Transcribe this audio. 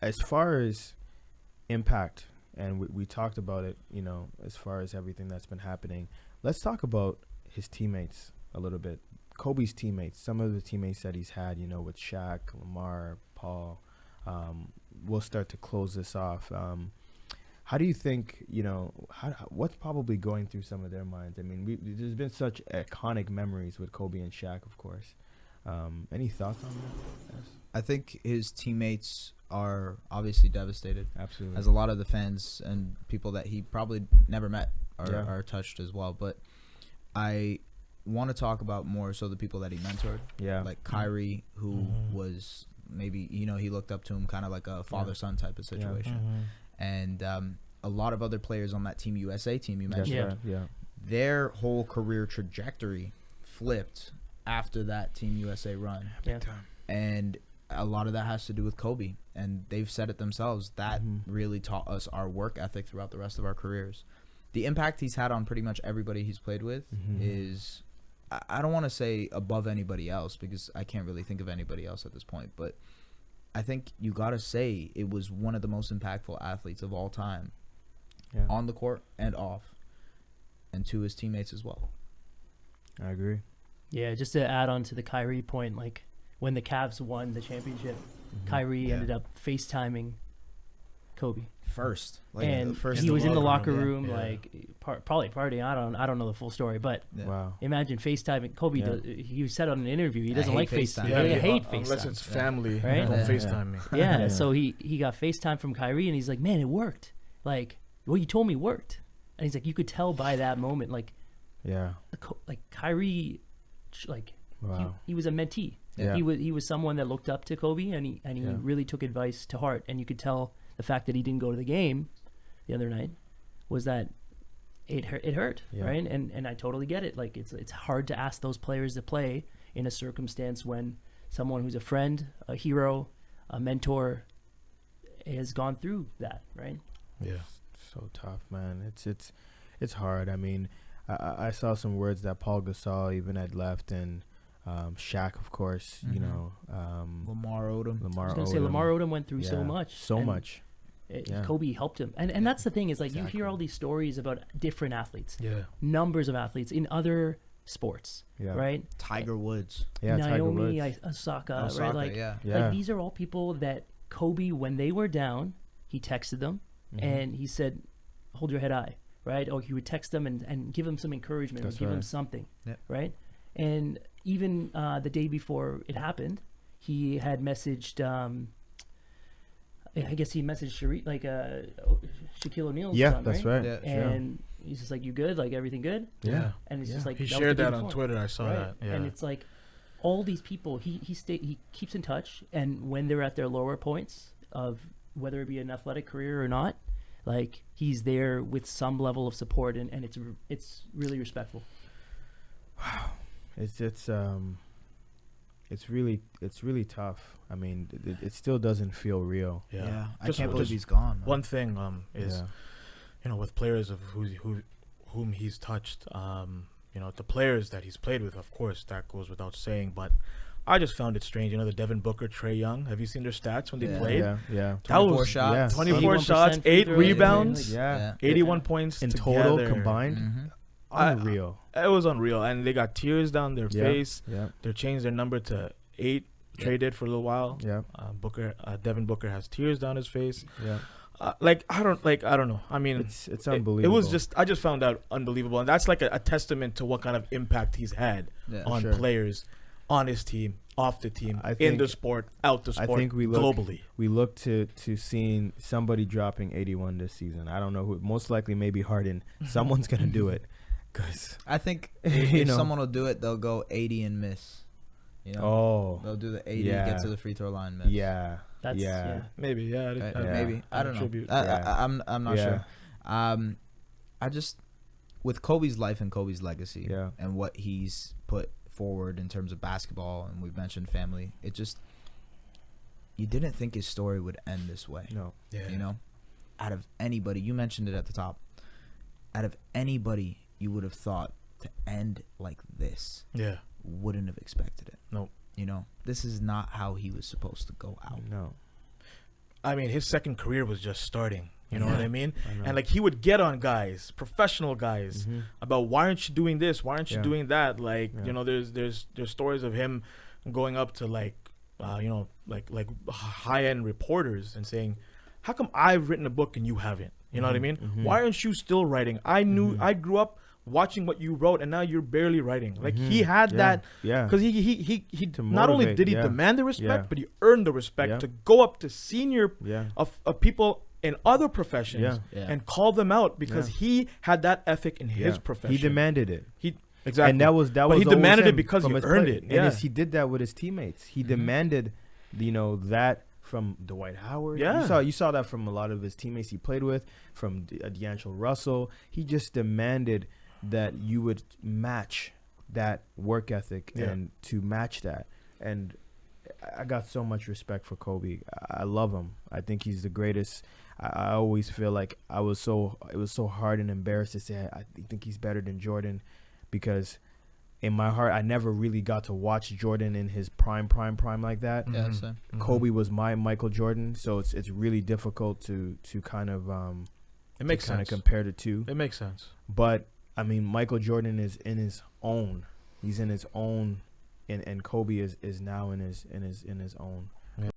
as far as impact, and we talked about it, as far as everything that's been happening, let's talk about his teammates a little bit. Kobe's teammates, some of the teammates that he's had, with Shaq, Lamar, Paul. We'll start to close this off. How do you think, what's probably going through some of their minds? I mean, there's been such iconic memories with Kobe and Shaq, of course. Any thoughts on that? Yes. I think his teammates are obviously devastated. Absolutely. As a lot of the fans and people that he probably never met are touched as well. But I want to talk about more so the people that he mentored. Yeah. Like Kyrie, who was maybe, he looked up to him kind of like a father-son type of situation. And a lot of other players on that Team USA team you mentioned, their whole career trajectory flipped after that Team USA run. And a lot of that has to do with Kobe. And they've said it themselves. That really taught us our work ethic throughout the rest of our careers. The impact he's had on pretty much everybody he's played with is, I don't want to say above anybody else, because I can't really think of anybody else at this point. But I think you got to say it was one of the most impactful athletes of all time, on the court and off, and to his teammates as well. I agree. Yeah, just to add on to the Kyrie point, like when the Cavs won the championship, Kyrie ended up FaceTiming Kobe first, and he was in the locker room, like probably partying. I don't know the full story, but imagine FaceTiming Kobe. He said on an interview he doesn't like FaceTime. I hate FaceTime unless it's family. Right? Don't FaceTime me. Yeah, so he got FaceTime from Kyrie, and he's like, "Man, it worked. Like, what you told me worked." And he's like, you could tell by that moment, like Kyrie, like he was a mentee. Yeah. He was someone that looked up to Kobe, and he really took advice to heart. And you could tell the fact that he didn't go to the game the other night was that it hurt, right? And I totally get it. Like it's hard to ask those players to play in a circumstance when someone who's a friend, a hero, a mentor has gone through that, right? Yeah, so tough, man. It's hard. I mean, I saw some words that Paul Gasol even had left, and Shaq, of course, Lamar Odom. I was going to say, Lamar Odom went through so much. Kobe helped him. And that's the thing is, like, you hear all these stories about different athletes, numbers of athletes in other sports, right? Tiger Woods. Naomi Osaka, right? Like, like, these are all people that Kobe, when they were down, he texted them, and he said, hold your head high, right? Or he would text them and give them some encouragement, or give them something, right? And even the day before it happened, he had messaged, I guess he messaged Shaquille O'Neal's son, that's right. Yeah, and he's just like, you good? Like, everything good? Yeah. And it's just like, he shared that on Twitter. I saw that. Yeah. And it's like, all these people, he keeps in touch, and when they're at their lower points of whether it be an athletic career or not, like, he's there with some level of support, and it's really respectful. Wow. It's really tough. I mean, it still doesn't feel real. Yeah. I can't believe he's gone. One thing is, with players of whom he's touched, the players that he's played with, of course, that goes without saying. But I just found it strange. The Devin Booker, Trae Young. Have you seen their stats when they played? Yeah. 24 shots. 24 shots, 8 rebounds, 81 points in together. total combined. Unreal. It was unreal, and they got tears down their face. Yeah. They changed their number to 8. Traded for a little while. Yeah. Devin Booker has tears down his face. Yeah. I don't know. I mean, it's unbelievable. It was I just found out unbelievable, and that's like a testament to what kind of impact he's had on players, on his team, off the team, in the sport, out the sport. I think globally. We look to seeing somebody dropping 81 this season. I don't know who. Most likely, maybe Harden. Someone's gonna do it. Cause I think if someone will do it, they'll go 80 and miss. They'll do the 80, get to the free throw line, miss. Maybe, maybe. I don't know. I'm not sure. I just, with Kobe's life and Kobe's legacy, and what he's put forward in terms of basketball, and we've mentioned family, it just, you didn't think his story would end this way. No. Out of anybody, you mentioned it at the top. Out of anybody, you would have thought to end like this. Yeah. Wouldn't have expected it. Nope. This is not how he was supposed to go out. No. I mean, his second career was just starting. You know what I mean? And like he would get on guys, professional guys, about why aren't you doing this? Why aren't you doing that? Like you know, there's stories of him going up to like like high end reporters and saying, "How come I've written a book and you haven't?" You know what I mean? Why aren't you still writing? I grew up watching what you wrote, and now you're barely writing. Like he had that, because he not only did he demand the respect, but he earned the respect to go up to senior of people in other professions and call them out because he had that ethic in his profession. He demanded it. Exactly, and that was but he demanded it because he earned it. And he did that with his teammates. He demanded, that from Dwight Howard. You saw that from a lot of his teammates he played with, from D'Angelo Russell. He just demanded that you would match that work ethic and to match that. And I got so much respect for Kobe. I love him. I think he's the greatest. I always feel like it was so hard and embarrassed to say I think he's better than Jordan, because in my heart I never really got to watch Jordan in his prime like that. Kobe was my Michael Jordan, so it's really difficult to kind of it makes sense, compare the two. It makes sense. But I mean, Michael Jordan is in his own. He's in his own, and Kobe is now in his own.